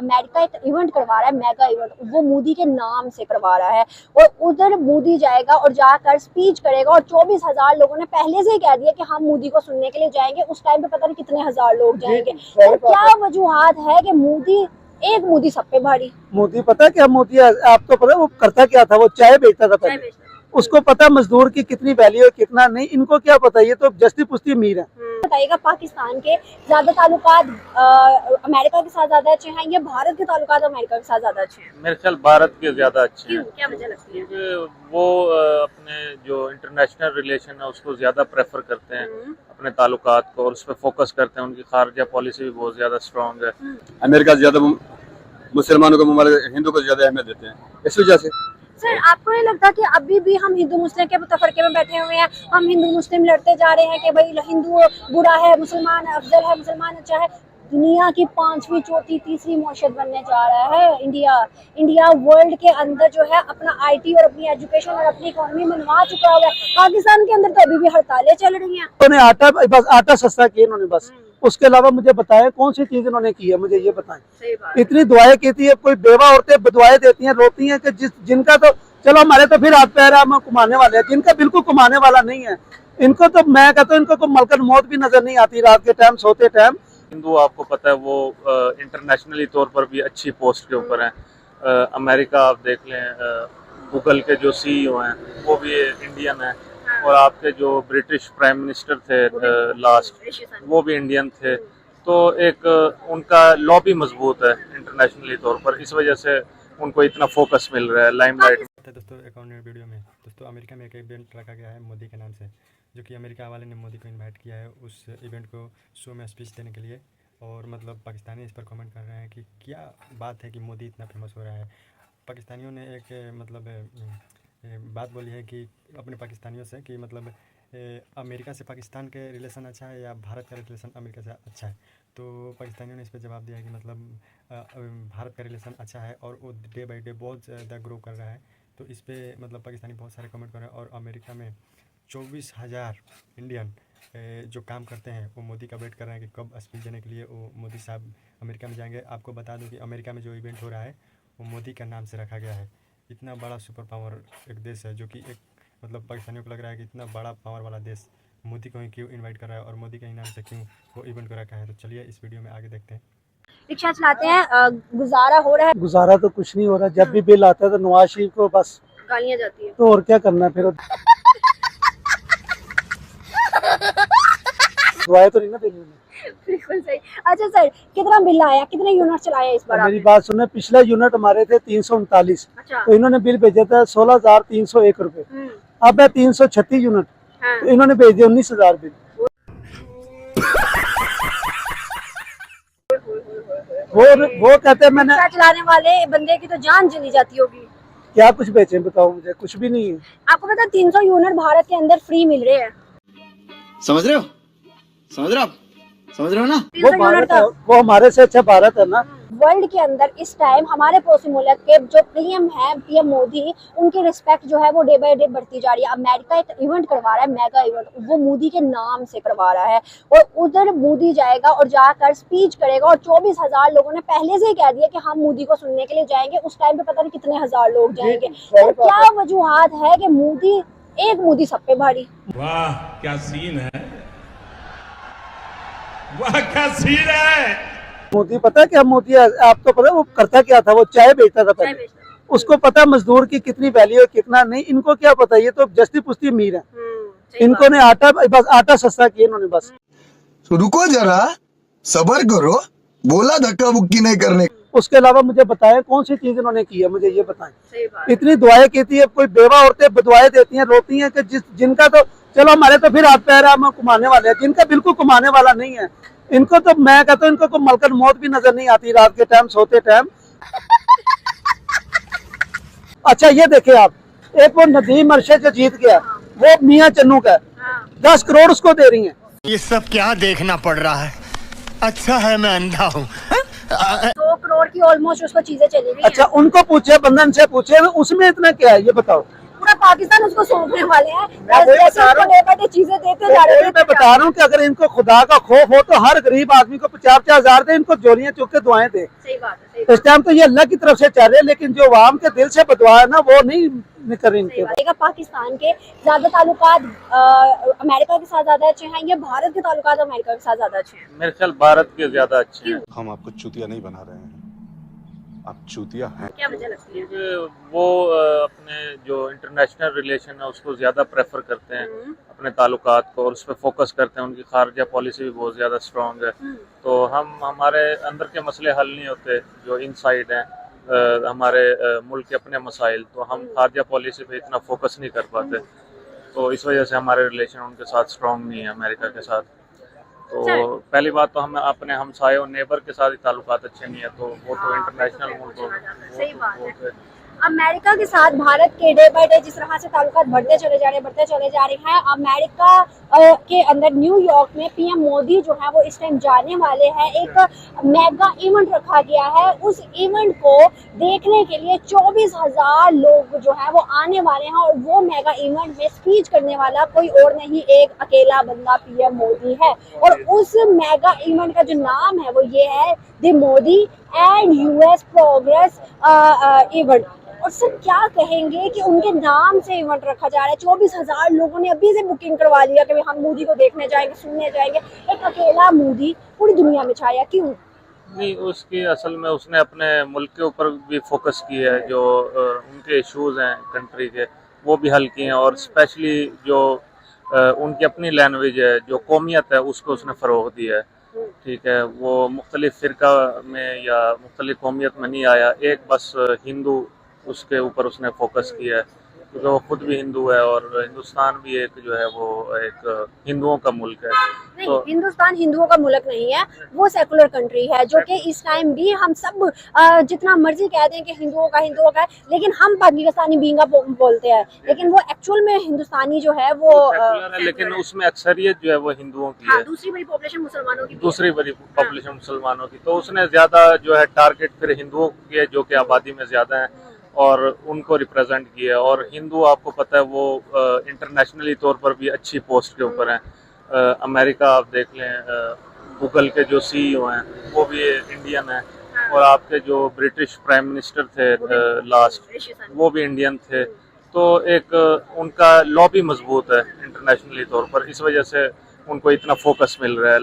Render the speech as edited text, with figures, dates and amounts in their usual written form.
America एक event करवा रहा है, मेगा इवेंट, वो मोदी के नाम से करवा रहा है और उधर मोदी जाएगा और जाकर स्पीच करेगा और 24,000 लोगों ने पहले से ही कह दिया कि हम मोदी को सुनने के लिए जाएंगे। उस टाइम पे पता नहीं कितने हजार लोग जाएंगे। तो क्या वजूहात है कि मोदी सब पे भारी? मोदी पता क्या, मोदी आपको पता वो करता क्या था, वो चाय बेचता था पहले। उसको पता मजदूर की कितनी वैल्यू है कितना नहीं, इनको क्या पता, ये तो जस्ती पुस्ती अमीर है। बताइएगा, पाकिस्तान के ज्यादा ताल्लुकात अमेरिका के साथ ज्यादा अच्छे हैं या भारत के ताल्लुकात अमेरिका के साथ ज्यादा अच्छे हैं? मेरे ख्याल भारत के ज्यादा अच्छे हैं। क्या वजह लगती है? क्योंकि वो अपने जो इंटरनेशनल रिलेशन है उसको ज्यादा प्रेफर करते हैं, अपने ताल्लुकात को, और उस पर फोकस करते हैं। उनकी खारजा पॉलिसी भी बहुत ज्यादा स्ट्रॉन्ग है। अमेरिका ज्यादा मुसलमानों को, हमारे हिंदू को ज्यादा अहमियत देते हैं, इस वजह से। सर, आपको नहीं लगता कि अभी भी हम हिंदू मुस्लिम के तफरके में बैठे हुए हैं? हम हिंदू मुस्लिम लड़ते जा रहे हैं कि भाई हिंदू बुरा है, मुसलमान अफजल है, मुसलमान अच्छा है। दुनिया की 5वीं, चौथी, तीसरी मौशत बनने जा रहा है इंडिया वर्ल्ड के अंदर जो है अपना IT और अपनी एजुकेशन और अपनी इकोनॉमी मनवा चुका हुआ है। पाकिस्तान के अंदर तो अभी भी हड़तालें चल रही हैं। उन्होंने बस आटा सस्ता किया इन्होंने, बस उसके अलावा मुझे बताया कौन सी चीज इन्होंने की है, मुझे ये बताएं। इतनी दुआएं की थी, कोई बेवा औरतें दुआएं देती हैं, रोती हैं कि जिनका तो चलो हमारे तो फिर हाथ पैर हम कमाने वाले हैं, जिनका बिल्कुल कमाने वाला नहीं है, इनको तो मैं कहता हूँ इनको तो मलकन मौत भी नजर नहीं आती रात के टाइम सोते टाइम। हिंदू आपको पता है वो इंटरनेशनली तौर पर भी अच्छी पोस्ट के ऊपर हैं। अमेरिका आप देख लें, गूगल के जो CEO हैं वो भी इंडियन है, और आपके जो ब्रिटिश प्राइम मिनिस्टर थे लास्ट, वो भी इंडियन थे। तो एक उनका लॉबी मजबूत है इंटरनेशनली तौर पर, इस वजह से उनको इतना फोकस मिल रहा है लाइमलाइट। दोस्तों, एक और वीडियो में दोस्तों अमेरिका में एक इवेंट रखा गया है मोदी के नाम से, जो कि अमेरिका वाले ने मोदी को इनवाइट किया है उस इवेंट को शो में स्पीच देने के लिए। और मतलब पाकिस्तानी इस पर कमेंट कर रहे हैं कि क्या बात है कि मोदी इतना फेमस हो रहा है। पाकिस्तानियों ने एक मतलब बात बोली है कि अपने पाकिस्तानियों से कि मतलब अमेरिका से पाकिस्तान के रिलेशन अच्छा है या भारत का रिलेशन अमेरिका से अच्छा है। तो पाकिस्तानियों ने इस पर जवाब दिया है कि मतलब भारत का रिलेशन अच्छा है और वो डे बाई डे बहुत ज़्यादा ग्रो कर रहा है। तो इस पर मतलब पाकिस्तानी बहुत सारे कमेंट कर रहे हैं। और अमेरिका में 24,000 इंडियन जो काम करते हैं वो मोदी का वेट कर रहे हैं कि कब स्पीच देने के लिए वो मोदी साहब अमेरिका में जाएंगे। आपको बता दूं कि अमेरिका में जो इवेंट हो रहा है वो मोदी का नाम से रखा गया है। इतना बड़ा सुपर पावर एक देश है, जो कि एक मतलब पाकिस्तानियों को लग रहा है कि इतना बड़ा पावर वाला देश मोदी को ही क्यों इनवाइट कर रहा है और मोदी के ही नाम से क्यों वो इवेंट को रखा है। तो चलिए इस वीडियो में आगे देखते हैं। रिक्शा चलाते हैं, गुजारा हो रहा है? गुजारा तो कुछ नहीं हो रहा, जब भी बिल आता है तो नवाज शरीफ को बस गालियां जाती है। तो और क्या करना है फिर, दुआएं तो नहीं ना देनी। बिल्कुल सही। अच्छा सर, कितना बिल आया, कितने यूनिट चलाया इस बार? मेरी बात सुने, पिछला यूनिट हमारे थे 339। अच्छा। तो इन्होंने बिल भेजा था 16,301 रुपए। अब है 336 यूनिट। हाँ। तो इन्होंने भेज दिया 19,000 बिल। वो कहते हैं मैंने, चलाने वाले बंदे की तो जान चली जाती होगी। क्या कुछ बेचे बताओ मुझे, कुछ भी नहीं है। आपको पता है 300 यूनिट भारत के अंदर फ्री मिल रहे हैं? समझ रहे हो, समझ रहे हो आप, समझ रहे हो ना? वो भारत है, वो हमारे से अच्छा भारत है ना। वर्ल्ड के अंदर इस टाइम हमारे पड़ोसी मुल्क के जो PM मोदी, उनकी रिस्पेक्ट जो है वो डे बाय डे बढ़ती जा रही है। अमेरिका एक इवेंट करवा रहा है, मेगा इवेंट, वो मोदी के नाम से करवा रहा है और उधर मोदी जाएगा और जाकर स्पीच करेगा और 24,000 लोगों ने पहले से ही कह दिया कि हम मोदी को सुनने के लिए जाएंगे। उस टाइम पे पता नहीं कितने हजार लोग जाएंगे। तो क्या वजूहात है कि मोदी सब पे भारी? वाह क्या सीन है, वाह क्या सीन है। मोदी पता है क्या, मोदी आपको पता है वो करता क्या था, वो चाय बेचता था पहले। उसको पता मजदूर की कितनी वैल्यू है कितना नहीं, इनको क्या पता, ये तो जस्ती पुस्ती अमीर है। इनको ने बस आटा सस्ता किया इन्होंने बस। तो रुको जरा, सब्र करो, बोला धक्का बुक्की नहीं करने। उसके अलावा मुझे बताया कौन सी चीज इन्होंने की है, मुझे ये बताएं। इतनी दुआएं की थी, कोई बेवा औरतें दुआएं देती हैं, रोती हैं कि जिनका तो चलो हमारे तो फिर हाथ पैर हम कमाने वाले हैं, जिनका बिल्कुल कमाने वाला नहीं है, इनको तो मैं कहता हूँ इनको को मलकन मौत भी नजर नहीं आती रात के टाइम सोते टाइम। अच्छा ये देखिए आप, एक वो नदीम अरशद जो जीत गया, वो मियाँ चन्नू का 10 करोड़ उसको दे रही है। ये सब क्या देखना पड़ रहा है, अच्छा है मैं अंधा हूँ। 2 करोड़ की ऑलमोस्ट उसको चीजें चली गई। अच्छा उनको पूछे, बंधन से पूछे, उसमें इतना क्या है ये बताओ। पूरा पाकिस्तान उसको सौंपने वाले हैं। मैं वही जैसे बता रहा उसको डे बाय डे चीजें देते जा रहे हैं। मैं बता रहा हूँ कि अगर इनको खुदा का खौफ हो तो हर गरीब आदमी को 50,000 दे, इनको जोलियां चुक के दुआएं दे। सही बात है, सही इस टाइम तो ये अल्लाह की तरफ से चल रहे हैं, लेकिन जो आवाम के दिल से बदुआ है ना वो नहीं निकल रही इनके। बात है। पाकिस्तान के ज्यादा ताल्लुकात अमेरिका के साथ ज्यादा अच्छे हैं, ये भारत के ताल्लुकात अमेरिका के साथ ज्यादा अच्छे हैं? मेरे ख्याल भारत के ज्यादा अच्छे हैं। हम आपको चूतिया नहीं बना रहे हैं, आप चूतिया हैं। क्या वजह लगती है? क्योंकि वो अपने जो इंटरनेशनल रिलेशन है उसको ज़्यादा प्रेफर करते हैं, अपने ताल्लुकात को, और उस पर फोकस करते हैं। उनकी खारजा पॉलिसी भी बहुत ज़्यादा स्ट्रॉन्ग है। तो हमारे अंदर के मसले हल नहीं होते जो इनसाइड हैं, हमारे मुल्क के अपने मसाइल, तो हम खारजा पॉलिसी पे इतना फोकस नहीं कर पाते। तो इस वजह से हमारे रिलेशन उनके साथ स्ट्रॉन्ग नहीं है, अमेरिका के साथ। तो पहली बात तो हमें अपने हमसाये और नेबर के साथ ही ताल्लुकात अच्छे नहीं है, तो वो तो इंटरनेशनल मुल्क हो। सही बात है। अमेरिका के साथ भारत के डे बाय डे जिस तरह से ताल्लुकात बढ़ते चले जा रहे हैं, अमेरिका के अंदर न्यूयॉर्क में पीएम मोदी जो है वो इस टाइम जाने वाले हैं। एक मेगा इवेंट रखा गया है, उस इवेंट को देखने के लिए 24,000 लोग जो है वो आने वाले हैं, और वो मेगा इवेंट में स्पीच करने वाला कोई और नहीं, एक अकेला बंदा पीएम मोदी है। और उस मेगा इवेंट का जो नाम है वो ये है the Modi and US progress event. और सर क्या कहेंगे कि उनके नाम से इवेंट रखा जा रहा है, 24,000 लोगों ने अभी से बुकिंग करवा लिया कि हम मोदी को देखने जाएंगे, सुनने जाएंगे। एक अकेला मोदी पूरी दुनिया में छाया, क्यों? नहीं, उसकी असल में उसने अपने मुल्क के ऊपर भी फोकस किया है, जो उनके इश्यूज हैं कंट्री के वो भी हल किए हैं, और स्पेशली जो उनकी अपनी लैंग्वेज है, जो कौमियत है, उसको उसने फ़रोग़ दिया है। ठीक है, वो मुख्तलिफ फ़िरका में या मुख्तलिफ कौमियत में नहीं आया, एक बस हिंदू उसके ऊपर उसने फोकस किया है, क्योंकि वो खुद भी हिंदू है और हिंदुस्तान भी एक जो है वो एक हिंदुओं का मुल्क है। नहीं, तो हिंदुस्तान हिंदुओं का मुल्क नहीं है, वो सेकुलर कंट्री है, जो कि इस टाइम भी हम सब जितना मर्जी कह दें कि हिंदुओं का है, लेकिन हम पाकिस्तानी बींगा बोलते हैं, लेकिन वो एक्चुअल में हिंदुस्तानी जो है वो सेकुलर है, लेकिन उसमें अक्सरियत जो है वो हिंदुओं की है। दूसरी बड़ी पॉपुलेशन मुसलमानों की दूसरी बड़ी पॉपुलेशन मुसलमानों की, तो उसने ज़्यादा जो है टारगेट फिर हिंदुओं की है, जो कि आबादी में ज़्यादा है, और उनको रिप्रेजेंट किया। और हिंदू आपको पता है वो इंटरनेशनली तौर पर भी अच्छी पोस्ट के ऊपर हैं। अमेरिका आप देख लें, गूगल के जो सीईओ हैं वो भी इंडियन हैं, और आपके जो ब्रिटिश प्राइम मिनिस्टर थे लास्ट, वो भी इंडियन थे। तो एक उनका लॉबी मजबूत है इंटरनेशनली तौर पर, इस वजह से उनको इतना फोकस मिल रहा है।